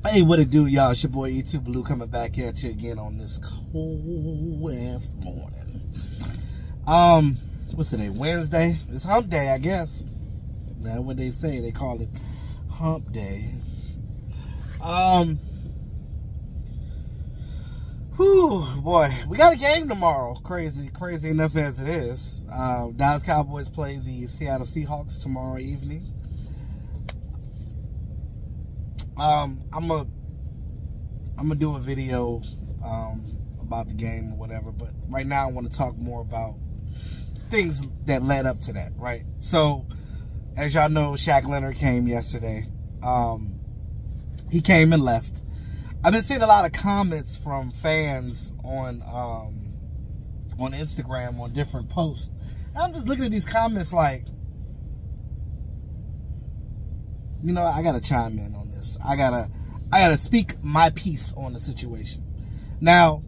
Hey, what it do, y'all? It's your boy E2 Blue coming back at you again on this cold ass morning. What's today? Wednesday? It's hump day, I guess. That's what they say. They call it hump day. Whew, boy, we got a game tomorrow. Crazy enough as it is. Dallas Cowboys play the Seattle Seahawks tomorrow evening. I'm gonna do a video about the game or whatever, but right now I want to talk more about things that led up to that, right? So, as y'all know, Shaq Leonard came yesterday. He came and left. I've been seeing a lot of comments from fans on Instagram on different posts. And I'm just looking at these comments like, you know, I gotta chime in on this. I gotta speak my piece on the situation. Now,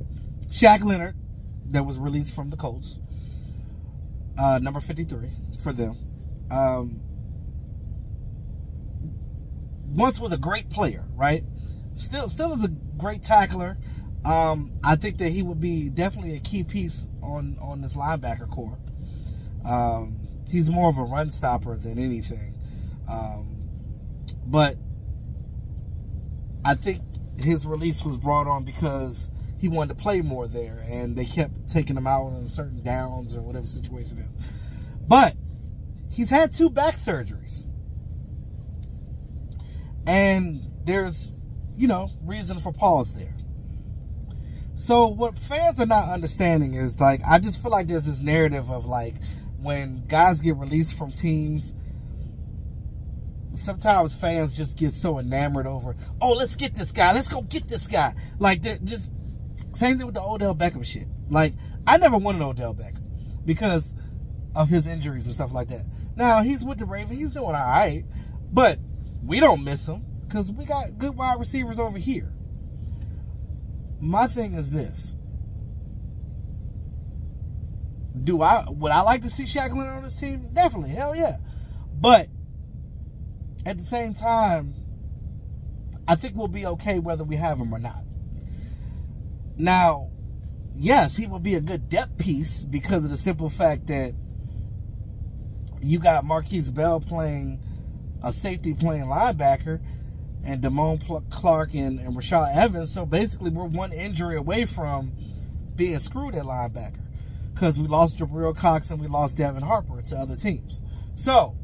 Shaq Leonard, that was released from the Colts, number 53 for them, once was a great player, right? Still is a great tackler. I think that he would be definitely a key piece on this linebacker core. He's more of a run stopper than anything. But I think his release was brought on because he wanted to play more there, and they kept taking him out on certain downs or whatever situation it is. But he's had 2 back surgeries. And there's, you know, reason for pause there. So what fans are not understanding is, like, I just feel like there's this narrative of, like, when guys get released from teams, sometimes fans just get so enamored over, oh, let's get this guy. Let's go get this guy. Like, they're just, same thing with the Odell Beckham shit. Like, I never wanted Odell Beckham because of his injuries and stuff like that. Now, he's with the Ravens. He's doing all right. But we don't miss him because we got good wide receivers over here. My thing is this. Would I like to see Shaq Leonard on this team? Definitely. Hell yeah. But at the same time, I think we'll be okay whether we have him or not. Now, yes, he will be a good depth piece because of the simple fact that you got Marquise Bell playing a safety playing linebacker and Damone Clark and Rashad Evans. So basically, we're one injury away from being screwed at linebacker because we lost Jabril Cox and we lost Devin Harper to other teams. So,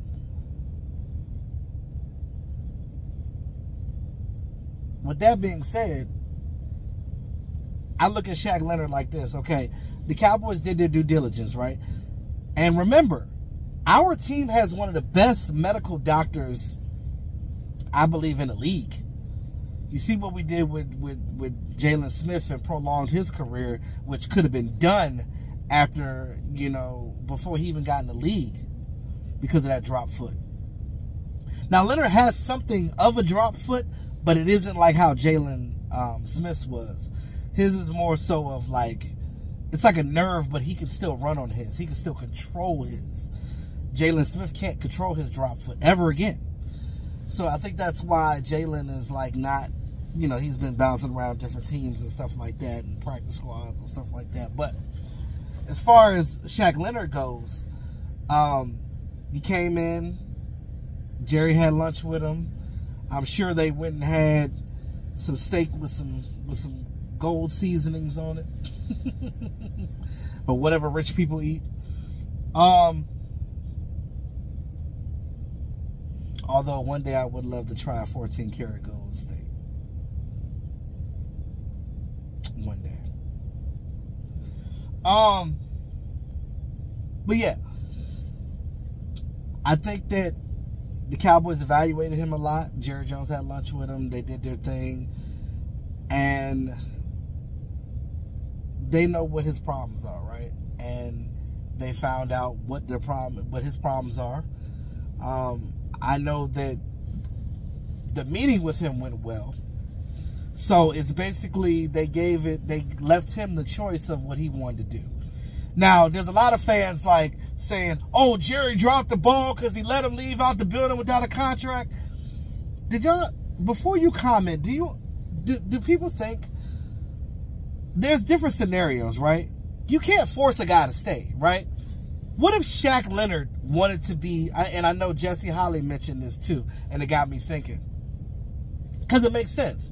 with that being said, I look at Shaq Leonard like this. Okay, the Cowboys did their due diligence, right? And remember, our team has one of the best medical doctors, I believe, in the league. You see what we did with Jalen Smith and prolonged his career, which could have been done after, you know, before he even got in the league because of that drop foot. Now, Leonard has something of a drop foot, but it isn't like how Jalen Smith's was. His is more so of like, it's like a nerve, but he can still run on his. He can still control his. Jalen Smith can't control his drop foot ever again. So I think that's why Jalen is like not, you know, he's been bouncing around different teams and stuff like that and practice squads and stuff like that. But as far as Shaq Leonard goes, he came in, Jerry had lunch with him. I'm sure they went and had some steak with some gold seasonings on it. But whatever rich people eat. Although one day I would love to try a 14-karat gold steak. One day. But yeah. I think that the Cowboys evaluated him a lot. Jerry Jones had lunch with him. They did their thing. And they know what his problems are, right? And they found out what his problems are. I know that the meeting with him went well. So it's basically they left him the choice of what he wanted to do. Now, there's a lot of fans like saying, oh, Jerry dropped the ball because he let him leave out the building without a contract. Did y'all before you comment, do people think there's different scenarios, right? You can't force a guy to stay, right? What if Shaq Leonard wanted to be, and I know Jesse Holly mentioned this too, and it got me thinking. Because it makes sense.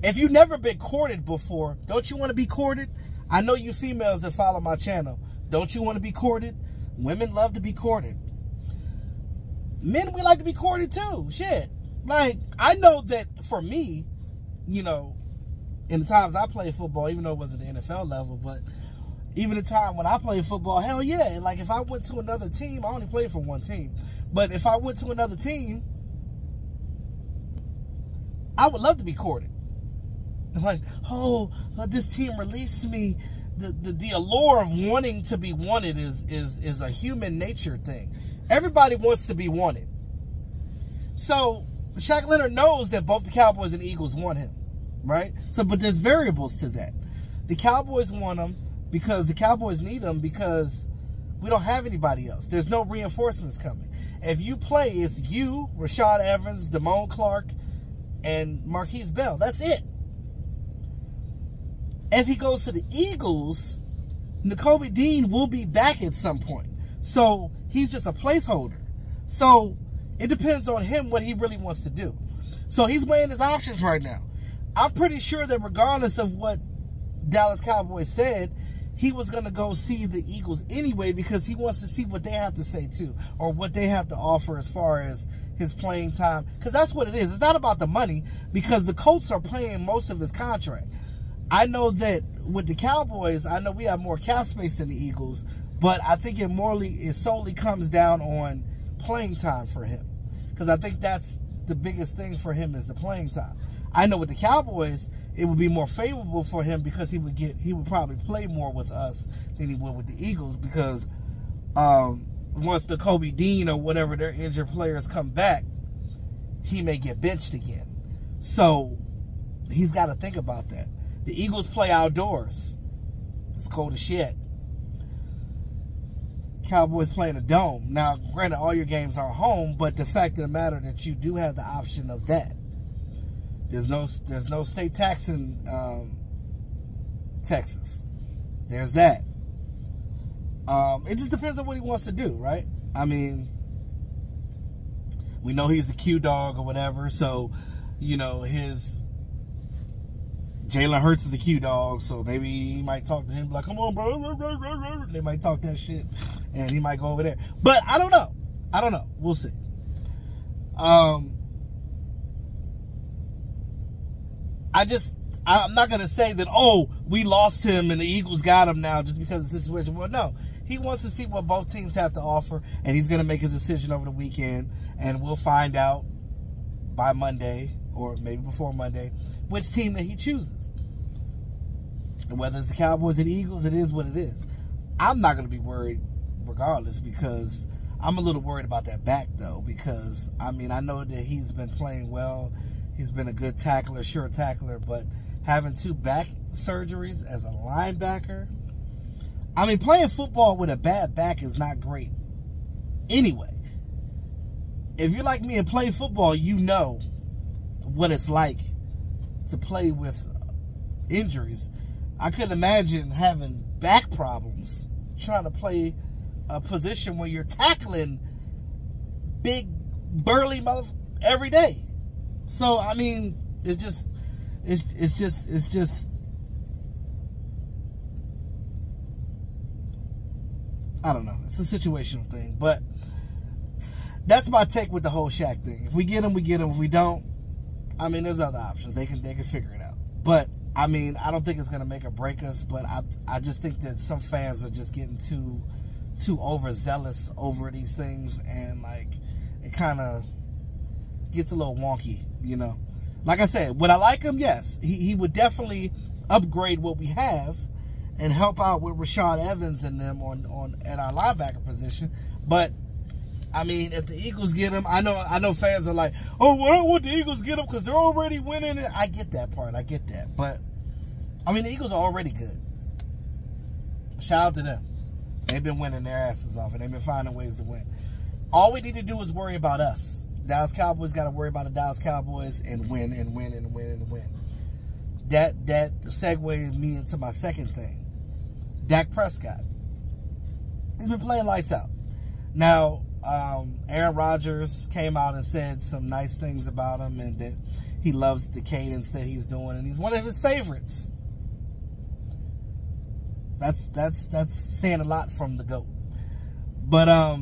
If you've never been courted before, don't you want to be courted? I know you females that follow my channel. Don't you want to be courted? Women love to be courted. Men, we like to be courted too. Shit. Like, I know that for me, you know, in the times I played football, even though it wasn't the NFL level, but even the time when I played football, hell yeah. Like, if I went to another team, I only played for one team, but if I went to another team, I would love to be courted. Like, oh, this team released me. The allure of wanting to be wanted is a human nature thing. Everybody wants to be wanted. So Shaq Leonard knows that both the Cowboys and Eagles want him, right? So, but there's variables to that. The Cowboys want him because the Cowboys need him because we don't have anybody else. There's no reinforcements coming. If you play, it's you, Rashad Evans, Damone Clark, and Marquise Bell. That's it. If he goes to the Eagles, Nakobe Dean will be back at some point. So he's just a placeholder. So it depends on him what he really wants to do. So he's weighing his options right now. I'm pretty sure that regardless of what Dallas Cowboys said, he was going to go see the Eagles anyway because he wants to see what they have to say too, or what they have to offer as far as his playing time. Because that's what it is. It's not about the money because the Colts are paying most of his contract. I know that with the Cowboys, I know we have more cap space than the Eagles, but I think it solely comes down on playing time for him. Because I think that's the biggest thing for him is the playing time. I know with the Cowboys, it would be more favorable for him because he would probably play more with us than he would with the Eagles because once the Kobe Dean or whatever their injured players come back, he may get benched again. So he's got to think about that. The Eagles play outdoors. It's cold as shit. Cowboys play in a dome. Now, granted, all your games are home, but the fact of the matter that you do have the option of that. There's no state tax in Texas. There's that. It just depends on what he wants to do, right? I mean, we know he's a Q dog or whatever, so, you know, Jalen Hurts is a Q dog, so maybe he might talk to him like, come on, bro. They might talk that shit, and he might go over there. But I don't know. I don't know. We'll see. I'm not going to say that, oh, we lost him and the Eagles got him now just because of the situation. Well, no. He wants to see what both teams have to offer, and he's going to make his decision over the weekend, and we'll find out by Monday or maybe before Monday which team that he chooses. And whether it's the Cowboys or the Eagles, it is what it is. I'm not going to be worried regardless because I'm a little worried about that back, though, because, I mean, I know that he's been playing well. He's been a good tackler, sure tackler, but having 2 back surgeries as a linebacker, I mean, playing football with a bad back is not great anyway. If you're like me and play football, you know what it's like to play with injuries. I couldn't imagine having back problems trying to play a position where you're tackling big, burly motherfuckers every day. So, I mean, it's just I don't know. It's a situational thing, but that's my take with the whole Shaq thing. If we get him, we get him. If we don't, I mean, there's other options. They can figure it out. But I mean, I don't think it's gonna make or break us. But I just think that some fans are just getting too overzealous over these things, and like it kind of gets a little wonky, you know. Like I said, would I like him? Yes, he would definitely upgrade what we have and help out with Rashad Evans and them at our linebacker position. But I mean, if the Eagles get him, I know fans are like, oh, why would the Eagles get him because they're already winning it? I get that part. I get that. But I mean, the Eagles are already good. Shout out to them. They've been winning their asses off, and they've been finding ways to win. All we need to do is worry about us. Dallas Cowboys got to worry about the Dallas Cowboys and win and win and win and win. That segued me into my second thing. Dak Prescott. He's been playing lights out. Now, Aaron Rodgers came out and said some nice things about him and that he loves the cadence that he's doing and he's one of his favorites. That's saying a lot from the GOAT. But I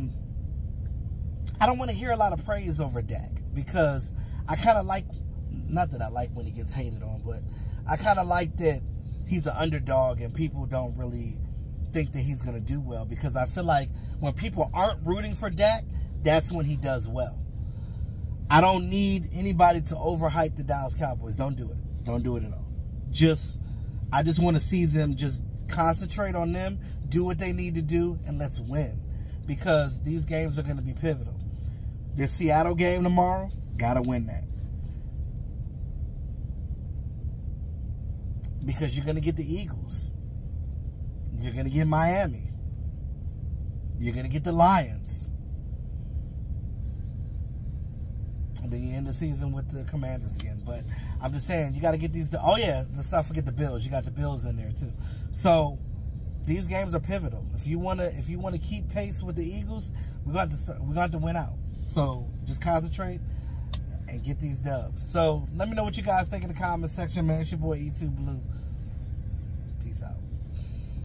don't want to hear a lot of praise over Dak because I kind of like, not that I like when he gets hated on, but I kind of like that he's an underdog and people don't really think that he's going to do well, because I feel like when people aren't rooting for Dak, that's when he does well. I don't need anybody to overhype the Dallas Cowboys. Don't do it. Don't do it at all. I just want to see them just concentrate on them, do what they need to do, and let's win. Because these games are going to be pivotal. This Seattle game tomorrow, got to win that. Because you're going to get the Eagles. You're going to get Miami. You're going to get the Lions. And then you end the season with the Commanders again. But I'm just saying, you got to get these. Oh, yeah, let's not forget the Bills. You got the Bills in there, too. So these games are pivotal. If you want to keep pace with the Eagles, we're going to win out. So just concentrate and get these dubs. So let me know what you guys think in the comments section, man. It's your boy E2 Blue. Peace out.